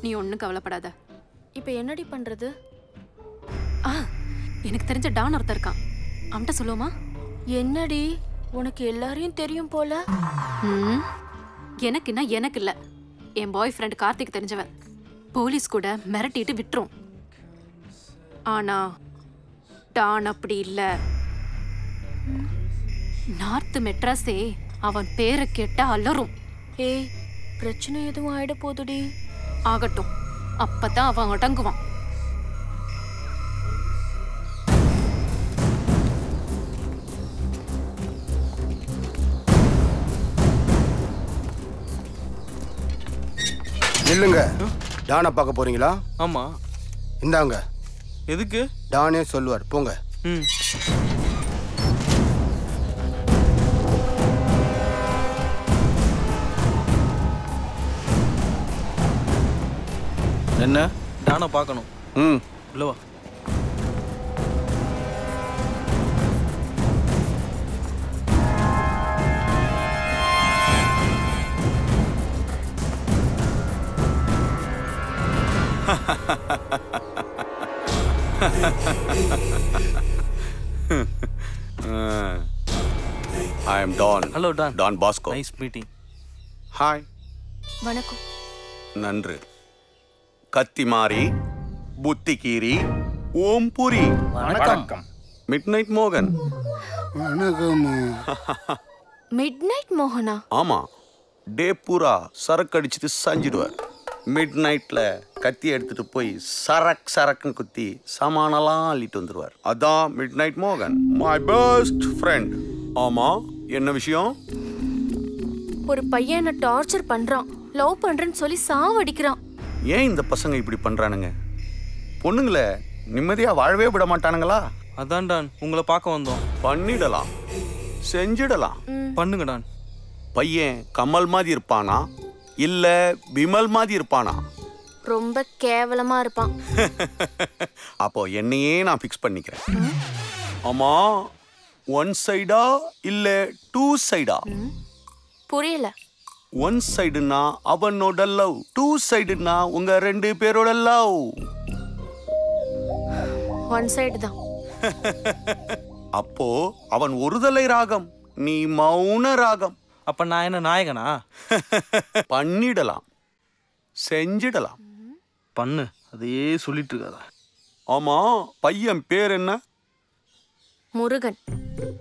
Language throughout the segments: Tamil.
நீ ஒன்றும் கவலைப்படாத. இப்போ என்னடி பண்றது? எனக்கு தெரிஞ்ச டான் ஒருத்தர் இருக்கான், அவன்கிட்ட சொல்லுவோமா? என்னடி உனக்கு எல்லாரையும் தெரியும் போல? எனக்குன்னா எனக்கு இல்லை, என் பாய் ஃப்ரெண்ட் கார்த்திக் தெரிஞ்சவன். போலீஸ் கூட மிரட்டிட்டு விட்டுரும். ஆனா டான் அப்படி இல்லை. நார்த் மெட்ராஸே அவன் பேரை கேட்டா அலறும். ஏய், பிரச்சனை எதுவும் ஆயிட போதுடி. ஆகட்டும், அப்பதான் அவன் அடங்குவான். இல்லைங்க, டானை பார்க்க போறீங்களா? ஆமா. இந்தாங்க. எதுக்கு? டானே சொல்லுவார், போங்க. என்ன? டானை பார்க்கணும். உள்ள வா. I am Don. Hello Don. Don Bosco. Nice meeting. Hi. வணக்கம். நன்று. கத்திமாரி, புத்திகீரி, ஓம்புரி. வணக்கம். மிட்நைட் மோகன். வணக்கம். மிட்நைட் மோகனா? ஆமா, டே பூரா சரக்கு அடிச்சுட்டு சஞ்சிடுவார். மிட் நைட்ல கத்தி எடுத்துட்டு போய் சரக்குன்னு குத்தி சாமானெல்லாம் அள்ளிட்டு வந்துடுவார். அதான் மிட் நைட் மோகன், மை பெஸ்ட் ஃப்ரெண்ட். ஆமா, என்ன விஷயம்? ஒரு பையன் என்ன டார்ச்சர் பண்றான், லவ் பண்றேன்னு சொல்லி சாவடிக்கிறான். ஏன் இந்த பசங்க இப்படி பண்றானுங்க? பொண்ணுங்களை நிம்மதியா வாழவே விட மாட்டானுங்களா? அதான் டான், உங்களை பார்க்க வந்தோம். பண்ணிடலாம், செஞ்சிடலாம். பண்ணுங்க டான். பையன் கமல் மாதிரி இருப்பானா இல்ல விமல் மாதிரி இருப்பானா? ரொம்ப கேவலமா இருப்பான். அப்போ என்னையே நான் ஃபிக்ஸ் பண்ணிக்கிறேன். ஆமா, ஒன் சைடா இல்ல டூ சைடா? புரியல. ஒன் சைடுனா அவனோட லவ், டூ சைடுனா உங்க ரெண்டு பேரோட லவ். ஒன் சைடு தான். அப்போ அவன் ஒருதலை ராகம், நீ மௌன ராகம். அப்ப நான் என்ன நாயகனா? பண்ணிடலாம், செஞ்சிடலாம். பண்ணு, அதையே சொல்லிட்டு இருக்காத. ஆமா, பையன் பேர் என்ன? முருகன்.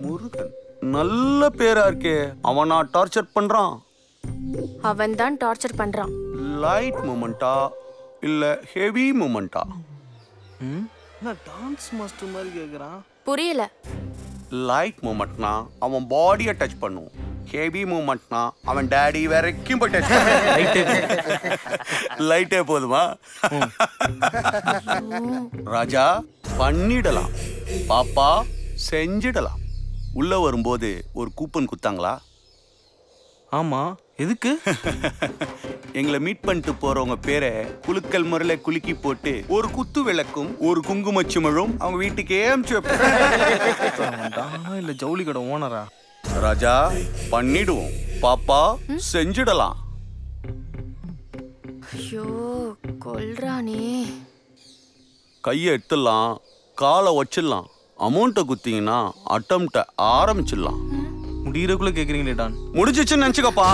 முருகன் நல்ல பேரா இருக்கே. அவனா டார்ச்சர் பண்றான்? அவன் தான் டார்ச்சர் பண்றான். லைட் மூமெண்டா இல்ல ஹெவி மூமெண்டா? டான்ஸ் மாஸ்டர் மாதிரி கேக்குறான். புரியல. லைட் மூமெண்ட்னா அவன் பாடியை டச் பண்ணும், ஹெவி மூமெண்ட்னா அவன் டாடி வரைக்கும் போய் டச் லைட்டே போதுமா? ராஜா, பண்ணிடலாம். பாப்பா, செஞ்சிடலாம். உள்ள வரும்போது ஒரு கூப்பன் குத்தாங்களா? ஆமா, எதுக்கு? எங்களை மீட் பண்ணிட்டு போறவங்க பேரை குலுக்கல் முறையில குலுக்கி போட்டு ஒரு குத்து விளக்கும் ஒரு குங்குமச்சிமிழும் அவங்க வீட்டுக்கே அனுப்பிச்சு வைப்பேன். இல்ல ஜவுளி கடை ஓனரா? ராஜா, பண்ணிடுவோம். பாப்பா, செஞ்சிடலாம். ஐயோ, கொல்றானே. கையை எடுத்துடலாம், காலை வச்சிடலாம். அமௌண்ட்டை குத்திங்கன்னா அட்டம்ப்ட ஆரம்பிச்சிடலாம். முடியறக்குள்ள கேக்குறீங்களே டான். முடிஞ்சிச்சுன்னு நினைச்சுக்கப்பா.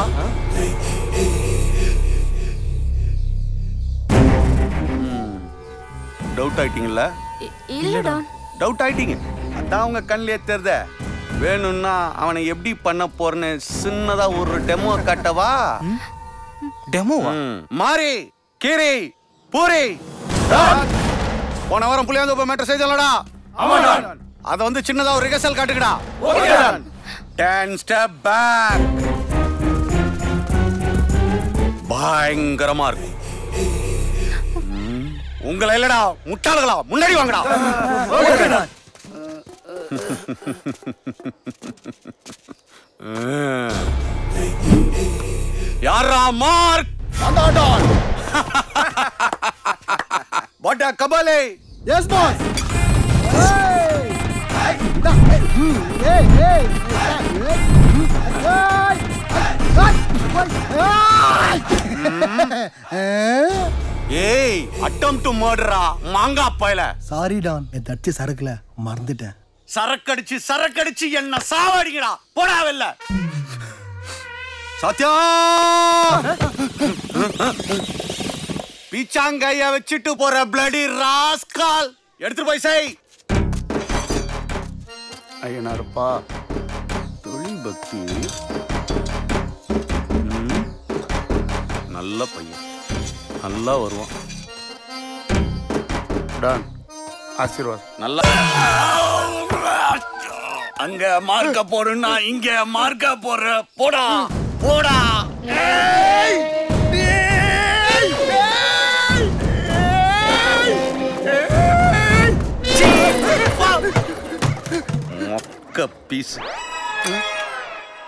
டவுட் ஆயிட்டீங்கல்ல? இல்ல டான். டவுட் ஆயிட்டீங்க, அதான் உங்க கண்ணிலே தெரியுதே. வேணும்னா அவனை எப்படி பண்ண போறேன்னு சின்னதா ஒரு டெமோ காட்டவா? டெமோவா? மாறி, கீரி, பூரி. போன வாரம் புளியாந்தோப்பு மேட்டர் செய்தலடா. அத வந்து சின்னதா ஒரு ரிகர்சல் காட்டுங்கடா. 10 step back. பயங்கரமா இருக்கும். உங்களை இல்லடா, முட்டாள்களா, முன்னாடி வாங்கடா. யாரா மார்க்? வாட் a கபாலே. Yes boss. ஏய் அட்டெம்ப்ட் டு மர்டரா மாங்கா பையல. சாரி டான், நேத்து அடிச்ச சரக்குல மறந்துட்டேன். சரக்கடிச்சு என்ன சாவடிங்கடா. போடா வெல்ல. சத்யா பீச்சாங்கைய வச்சிட்டு போற பிளடி ராஸ்கால் எடுத்து போய் செய். ஐயனாருப்பா தொழில் பக்தி. நல்ல பையன், நல்லா வருவான். டான் ஆசீர்வாத். நல்லா அங்க மார்க்க போறேன்னா இங்க மார்க்க போற. போடா போடா. மொக்க பீஸ்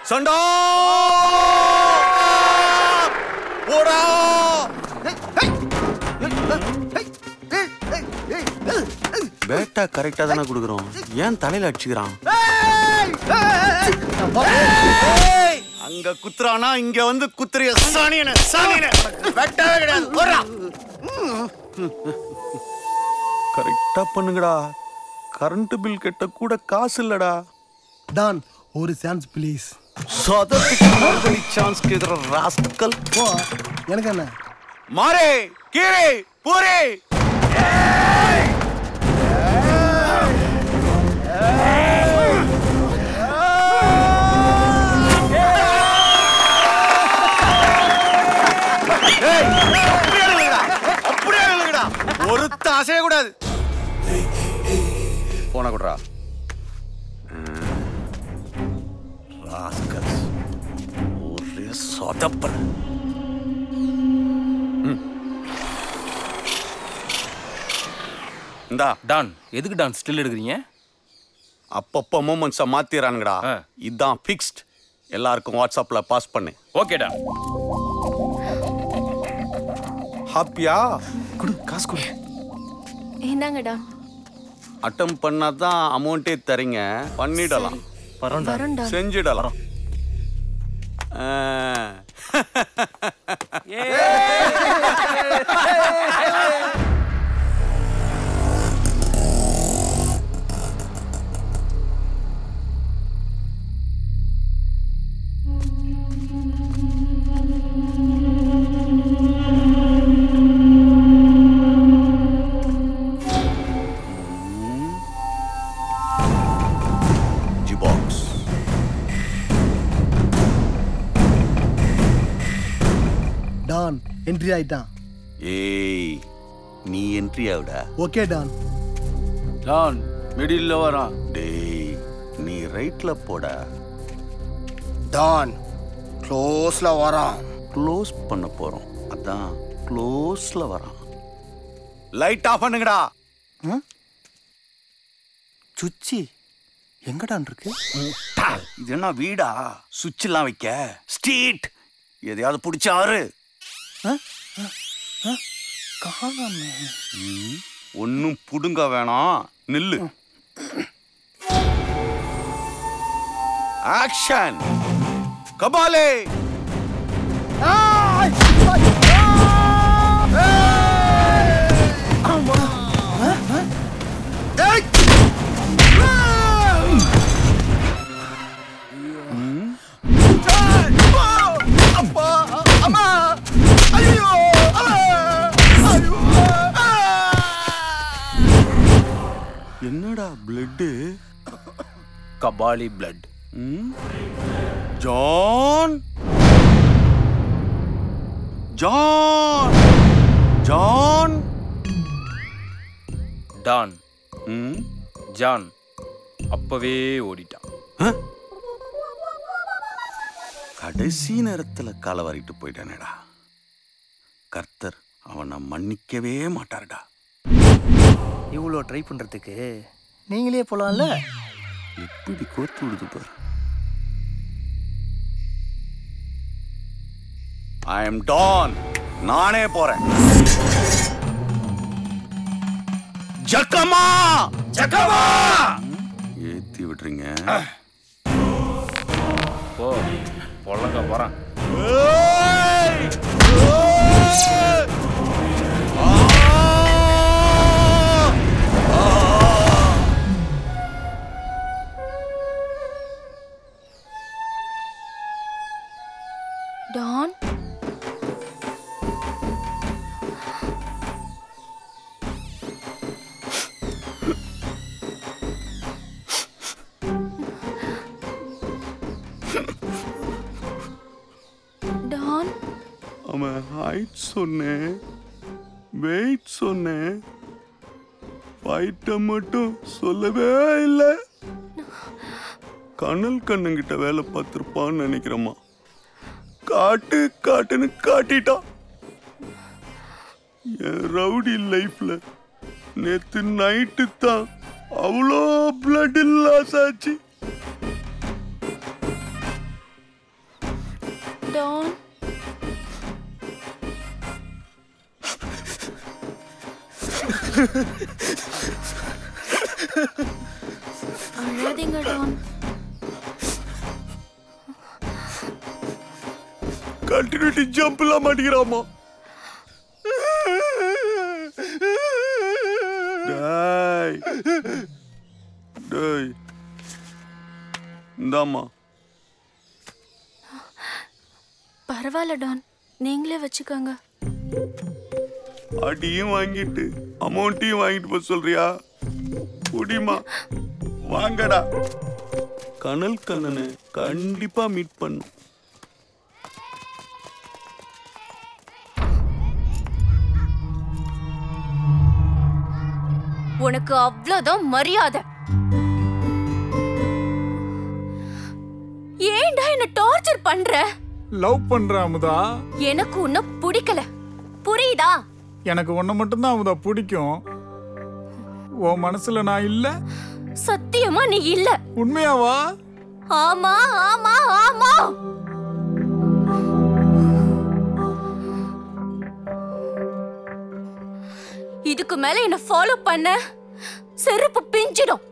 சண்டா. போடா. பேட்டா கரெக்டா தானே கொடுக்குறோம், ஏன் தலையில அடிச்சுக்கிறான்? அங்க குத்துறானா இங்க வந்து குத்துறிய சாணியன சாணியன வெட்டவே கிடையாது. போடா. கரெக்டா பண்ணுங்கடா. கரண்ட் பில் கட்ட கூட காசு இல்லடா. டான் ஒரு சான்ஸ் ப்ளீஸ். சதத்துக்கு மறுபடி சான்ஸ் கேக்குற ராஸ்கல். போ, எனக்கு என்ன? மாரே கீரே பூரே. ஒருத்த அசைய கூடாது. போன கூடா. ஒரே சொதப்பல். இந்தா டான், எதுக்கு டான் ஸ்டில் எடுக்கிறீங்க? அப்பப்போ மூமெண்ட்ஸை மாத்திரானுங்கடா. இதுதான் ஃபிக்ஸ்ட். எல்லாருக்கும் வாட்ஸ்அப்ல பாஸ் பண்ணு. Okay don. ஹாப்பியா? குடு, காசு குடு. என்னங்கடா? அட்டம் பண்ணாதான் அமௌண்ட்டே தரீங்க. பண்ணிடலாம். வரண்டா. செஞ்சிடலாம். டான் என்ட்ரி ஆயிட்டான். ஏய் நீ என்ட்ரி ஆவுடா. Okay don. டான் மிடில்ல வரான். டேய் நீ ரைட்ல போடா. டான் க்ளோஸ்ல வரான். க்ளோஸ் பண்ண போறோம், அதான் க்ளோஸ்ல வரான். லைட் ஆஃப் பண்ணுங்கடா. சுச்சி எங்கடான் இருக்கு? இது என்ன வீடா சுவிட்ச் எல்லாம் வைக்க? ஸ்ட்ரீட் எதையாவது பிடிச்சாரு. ஒன்னும் புடுங்க வேணாம், நில்லு. ஆக்ஷன். கபாலே. என்னடா blood? Kabali blood. John John John don. John அப்பவே ஓடிட்டான். கடைசி நேரத்துல காலை வாரிட்டு போயிட்டானேடா. கர்த்தர் அவனை மன்னிக்கவே மாட்டாருடா. இவ்வளோ ட்ரை பண்ணுறதுக்கு நீங்களே போகலாம்ல. எப்படி கோர்த்து விடுது பாரு. I am don. நானே போறேன். ஜக்கமா ஜக்கமா ஏத்தி விடுறீங்க. போ, பொழங்க போறான். டான் டான் அவன் ஹைட் சொன்னேன், வெயிட் சொன்னேன், ஃபைட்டை மட்டும் சொல்லவே இல்லை. கனல் கண்ணுங்கிட்ட வேலை பார்த்துருப்பான்னு நினைக்கிறேம்மா. காட்டு காட்டுன்னு காட்டிட்டான். என் ரவுடி லைஃப்ல நேத்து நைட்டு தான் அவ்வளோ பிளட் லாஸ் ஆச்சு. டான் அழாதீங்க டான். கண்டினியூட்டி ஜம்ப் எல்லாம் மாட்டேங்கிறாமா. டேய் டேய் இந்தாம்மா. பரவாயில்ல டான், நீங்களே வச்சுக்கோங்க. அடியும் வாங்கிட்டு அமௌண்ட்டையும் வாங்கிட்டு போக சொல்றியா? குடிமா வாங்கடா. கனல் கண்ணனை கண்டிப்பா மீட் பண்ணும். உனக்கு அவ்வளவுதான் மரியாதை. ஏன்டா என்ன டார்ச்சர் பண்ற? லவ் பண்ற அமுதா. எனக்கு உன்ன பிடிக்கல, புரியுதா? எனக்கு உன்னை மட்டும்தான் அமுதா பிடிக்கும். உன் மனசுல நான் இல்ல. சத்தியமா நீ இல்ல. உண்மையாவா? ஆமா ஆமா ஆமா. இதுக்கு மேல என்ன ஃபாலோ பண்ண செருப்பு பிஞ்சிடும்.